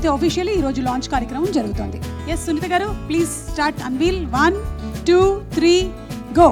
అయితే ఆఫీషియల్లీ ఈరోజు లాంచ్ కార్యక్రమం జరుగుతుంది. ఎస్ సునీత గారు, please start unveil. 1 2 3 go.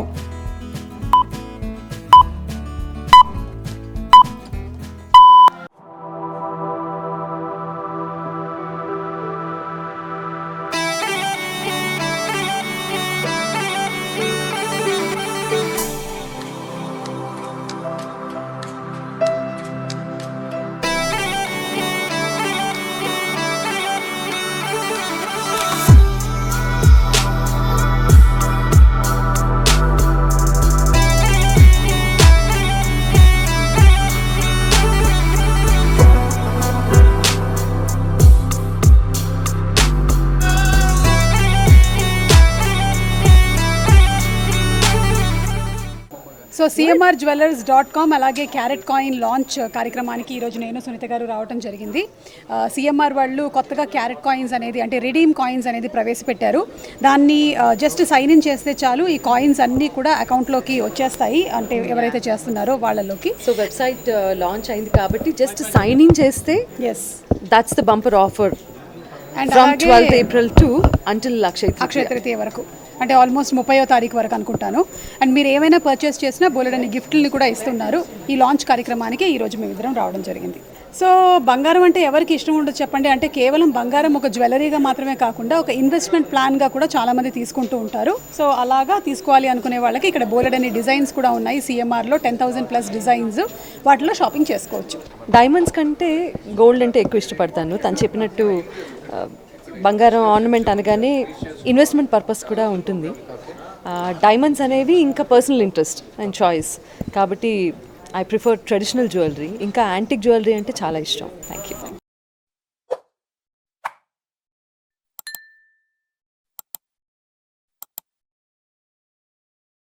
So cmrjewellers.com అలాగే క్యారెట్ కాయిన్ లాంచ్ కార్యక్రమానికి ఈరోజు నేను సునీత గారు రావడం జరిగింది. సిఎంఆర్ వాళ్ళు కొత్తగా క్యారెట్ కాయిన్స్ అనేది అంటే రిడీమ్ కాయిన్స్ అనేది ప్రవేశపెట్టారు. దాన్ని జస్ట్ సైన్ ఇన్ చేస్తే చాలు, ఈ కాయిన్స్ అన్నీ కూడా అకౌంట్లోకి వచ్చేస్తాయి, అంటే ఎవరైతే చేస్తున్నారో వాళ్ళలోకి. సో వెబ్సైట్ లాంచ్ అయింది కాబట్టి జస్ట్ సైన్ ఇన్ చేస్తే yes, that's the bumper offer from 12th April to until Akshaya Tritiya వరకు, అంటే ఆల్మోస్ట్ 30వ తారీఖు వరకు అనుకుంటాను. అండ్ మీరు ఏమైనా పర్చేస్ చేసినా బోలెడన్ని గిఫ్ట్లని కూడా ఇస్తున్నారు. ఈ లాంచ్ కార్యక్రమానికి ఈరోజు మేమిద్దరం రావడం జరిగింది. సో బంగారం అంటే ఎవరికి ఇష్టం ఉండదు చెప్పండి. అంటే కేవలం బంగారం ఒక జ్యువెలరీగా మాత్రమే కాకుండా ఒక ఇన్వెస్ట్మెంట్ ప్లాన్గా కూడా చాలామంది తీసుకుంటూ ఉంటారు. సో అలాగా తీసుకోవాలి అనుకునే వాళ్ళకి ఇక్కడ బోలెడన్ని డిజైన్స్ కూడా ఉన్నాయి. సిఎంఆర్లో 10,000+ డిజైన్స్, వాటిలో షాపింగ్ చేసుకోవచ్చు. డైమండ్స్ కంటే గోల్డ్ అంటే ఎక్కువ ఇష్టపడతాను. తను చెప్పినట్టు బంగారం ఆర్నమెంట్ అనగానే ఇన్వెస్ట్మెంట్ పర్పస్ కూడా ఉంటుంది. డైమండ్స్ అనేవి ఇంకా పర్సనల్ ఇంట్రెస్ట్ అండ్ చాయిస్ కాబట్టి ఐ ప్రిఫర్ ట్రెడిషనల్ జ్యువెలరీ. ఇంకా యాంటిక్ జ్యువెలరీ అంటే చాలా ఇష్టం. Thank you.